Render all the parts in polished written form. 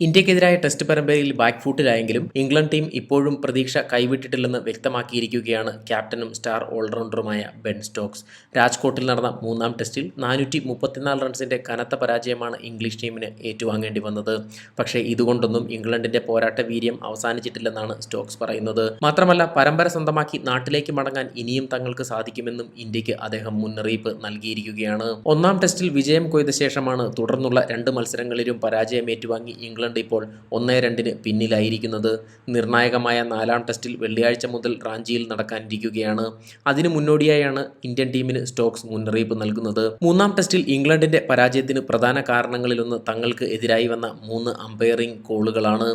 ഇന്ത്യക്കെതിരായ test പരമ്പരയിൽ back ഫൂട്ടിലായെങ്കിലും England team ഇപ്പോഴും പ്രതീക്ഷ കൈവിട്ടിട്ടില്ലെന്ന് വ്യക്തമാക്കിയിരിക്കുകയാണ് ക്യാപ്റ്റനും സ്റ്റാർ ഓൾറൗണ്ടറുമായ ബെൻ സ്റ്റോക്സ്. രാജ്കോട്ടിൽ നടന്ന മൂന്നാം ടെസ്റ്റിൽ 434 റൺസിന്റെ കനത്ത പരാജയമാണ് ഇംഗ്ലീഷ് ടീമിന് ഏറ്റുവാങ്ങേണ്ടി വന്നത്. പക്ഷേ ഇതുകൊണ്ടൊന്നും ഇംഗ്ലണ്ടിന്റെ പോരാട്ട വീര്യം അവസാനിച്ചിട്ടില്ലെന്നാണ് സ്റ്റോക്സ് പറയുന്നത്. മാത്രമല്ല, പരമ്പര സ്വന്തമാക്കി നാട്ടിലേക്ക് മടങ്ങാൻ ഇനിയും തങ്ങൾക്ക് സാധിക്കുമെന്നും ഇന്ത്യക്ക് അദ്ദേഹം മുന്നറിയിപ്പ് നൽകിയിരിക്കുകയാണ്. ഒന്നാം ടെസ്റ്റിൽ വിജയം കൊയ്ത ശേഷമാണ് തുടർന്നുള്ള 2 മത്സരങ്ങളിലും പരാജയം ഏറ്റുവാങ്ങി ഇംഗ്ലണ്ട് ഇപ്പോൾ 1-2 പിന്നിലായിരിക്കുന്നത്. നിർണായകമായ 4ാം ടെസ്റ്റിൽ വെള്ളിയാഴ്ച മുതൽ റാഞ്ചിയിൽ നടക്കാനിരിക്കുകയാണ്. അതിനു മുന്നോടിയായാണ് ഇന്ത്യൻ ടീമിന് സ്റ്റോക്സ് മുന്നറിയിപ്പ് നൽകുന്നത്. മൂന്നാം ടെസ്റ്റിൽ ഇംഗ്ലണ്ടിന്റെ പരാജയത്തിന് പ്രധാന കാരണങ്ങളിലൊന്ന് തങ്ങൾക്ക് എതിരായി വന്ന 3 അമ്പയറിംഗ് കോളുകളാണ്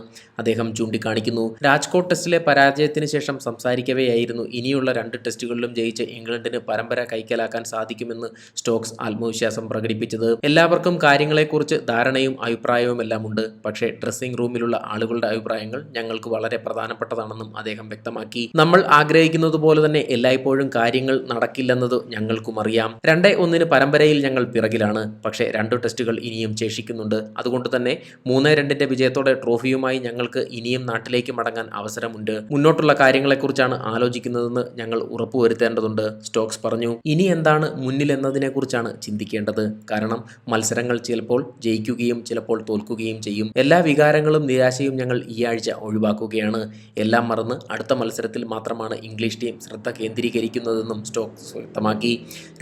അദ്ദേഹം ചൂണ്ടിക്കാണിക്കുന്നു. രാജ്കോട്ട് ടെസ്റ്റിലെ പരാജയത്തിന് ശേഷം സംസാരിക്കവെയായിരുന്നു ഇനിയുള്ള 2 ടെസ്റ്റുകളിലും ജയിച്ച് ഇംഗ്ലണ്ടിന് പരമ്പര കൈക്കലാക്കാൻ സാധിക്കുമെന്ന് സ്റ്റോക്സ് ആത്മവിശ്വാസം പ്രകടിപ്പിച്ചത്. എല്ലാവർക്കും കാര്യങ്ങളെക്കുറിച്ച് ധാരണയും അഭിപ്രായവുമെല്ലാമുണ്ട്. പക്ഷേ ഡ്രസ്സിംഗ് റൂമിലുള്ള ആളുകളുടെ അഭിപ്രായങ്ങൾ ഞങ്ങൾക്ക് വളരെ പ്രധാനപ്പെട്ടതാണെന്നും അദ്ദേഹം വ്യക്തമാക്കി. നമ്മൾ ആഗ്രഹിക്കുന്നത് പോലെ തന്നെ എല്ലായ്പ്പോഴും കാര്യങ്ങൾ നടക്കില്ലെന്നത് ഞങ്ങൾക്കും അറിയാം. 2-1 പരമ്പരയിൽ ഞങ്ങൾ പിറകിലാണ്. പക്ഷേ 2 ടെസ്റ്റുകൾ ഇനിയും ശേഷിക്കുന്നുണ്ട്. അതുകൊണ്ട് തന്നെ 3-2 വിജയത്തോടെ ട്രോഫിയുമായി ഞങ്ങൾക്ക് ഇനിയും നാട്ടിലേക്ക് മടങ്ങാൻ അവസരമുണ്ട്. മുന്നോട്ടുള്ള കാര്യങ്ങളെക്കുറിച്ചാണ് ആലോചിക്കുന്നതെന്ന് ഞങ്ങൾ ഉറപ്പുവരുത്തേണ്ടതുണ്ട്, സ്റ്റോക്സ് പറഞ്ഞു. ഇനി എന്താണ് മുന്നിലെന്നതിനെക്കുറിച്ചാണ് ചിന്തിക്കേണ്ടത്. കാരണം മത്സരങ്ങൾ ചിലപ്പോൾ ജയിക്കുകയും ചിലപ്പോൾ തോൽക്കുകയും ചെയ്യും. എല്ലാ വികാരങ്ങളും നിരാശയും ഞങ്ങൾ ഈ ആഴ്ച ഒഴിവാക്കുകയാണ്. എല്ലാം മറന്ന് അടുത്ത മത്സരത്തിൽ മാത്രമാണ് ഇംഗ്ലീഷ് ടീം ശ്രദ്ധ കേന്ദ്രീകരിക്കുന്നതെന്നും സ്റ്റോക്സ് വ്യക്തമാക്കി.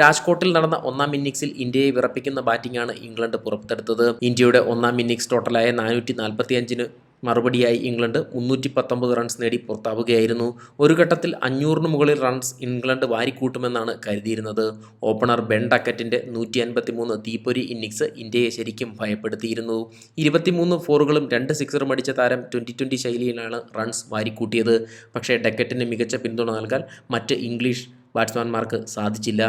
രാജ്കോട്ടിൽ നടന്ന 1ാം ഇന്നിംഗ്സിൽ ഇന്ത്യയെ വിറപ്പിക്കുന്ന ബാറ്റിംഗാണ് ഇംഗ്ലണ്ട് പുറത്തെടുത്തത്. ഇന്ത്യയുടെ 1ാം ഇന്നിംഗ്സ് ടോട്ടലായ 445 മറുപടിയായി ഇംഗ്ലണ്ട് 319 റൺസ് നേടി പുറത്താവുകയായിരുന്നു. ഒരു ഘട്ടത്തിൽ 500 മുകളിൽ റൺസ് ഇംഗ്ലണ്ട് വാരിക്കൂട്ടുമെന്നാണ് കരുതിയിരുന്നത്. ഓപ്പണർ ബെൻ ഡക്കറ്റിന്റെ 153 തീപ്പൊരി ഇന്നിംഗ്സ് ഇന്ത്യയെ ശരിക്കും ഭയപ്പെടുത്തിയിരുന്നു. 23 ഫോറുകളും 2 സിക്സറും അടിച്ച താരം 20-20 ശൈലിയിലാണ് റൺസ് വാരിക്കൂട്ടിയത്. പക്ഷേ ഡക്കറ്റിന് മികച്ച പിന്തുണ നൽകാൻ മറ്റ് ഇംഗ്ലീഷ് ബാറ്റ്സ്മാൻമാർക്ക് സാധിച്ചില്ല.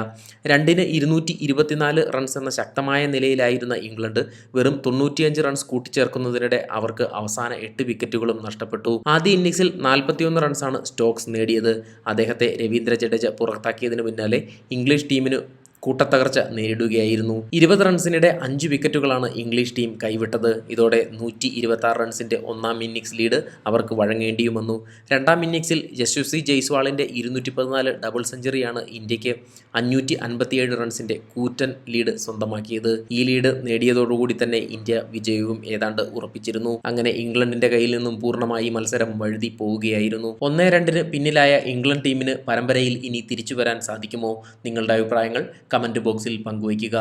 224 റൺസ് എന്ന ശക്തമായ നിലയിലായിരുന്ന ഇംഗ്ലണ്ട് വെറും 95 റൺസ് കൂട്ടിച്ചേർക്കുന്നതിനിടെ അവർക്ക് അവസാന 8 വിക്കറ്റുകളും നഷ്ടപ്പെട്ടു. ആദ്യ ഇന്നിംഗ്സിൽ 41 റൺസാണ് സ്റ്റോക്സ് നേടിയത്. അദ്ദേഹത്തെ രവീന്ദ്ര ജഡേജ പുറത്താക്കിയതിനു പിന്നാലെ ഇംഗ്ലീഷ് ടീമിന് കൂട്ടത്തകർച്ച നേരിടുകയായിരുന്നു. 20 റൺസിനിടെ 5 വിക്കറ്റുകളാണ് ഇംഗ്ലീഷ് ടീം കൈവിട്ടത്. ഇതോടെ 126 റൺസിന്റെ 1ാം ഇന്നിംഗ്സ് ലീഡ് അവർക്ക് വഴങ്ങേണ്ടിയും വന്നു. 2ാം ഇന്നിംഗ്സിൽ യശസ്വി ജയ്സ്വാളിന്റെ 214 ഡബിൾ സെഞ്ചുറിയാണ് ഇന്ത്യക്ക് 557 റൺസിന്റെ കൂറ്റൻ ലീഡ് സ്വന്തമാക്കിയത്. ഈ ലീഡ് നേടിയതോടുകൂടി തന്നെ ഇന്ത്യ വിജയവും ഏതാണ്ട് ഉറപ്പിച്ചിരുന്നു. അങ്ങനെ ഇംഗ്ലണ്ടിന്റെ കയ്യിൽ നിന്നും പൂർണ്ണമായി മത്സരം വഴുതി പോവുകയായിരുന്നു. 1-2 പിന്നിലായ ഇംഗ്ലണ്ട് ടീമിന് പരമ്പരയിൽ ഇനി തിരിച്ചു വരാൻ സാധിക്കുമോ? നിങ്ങളുടെ അഭിപ്രായങ്ങൾ കമന്റ് ബോക്സിൽ പങ്കുവയ്ക്കുക.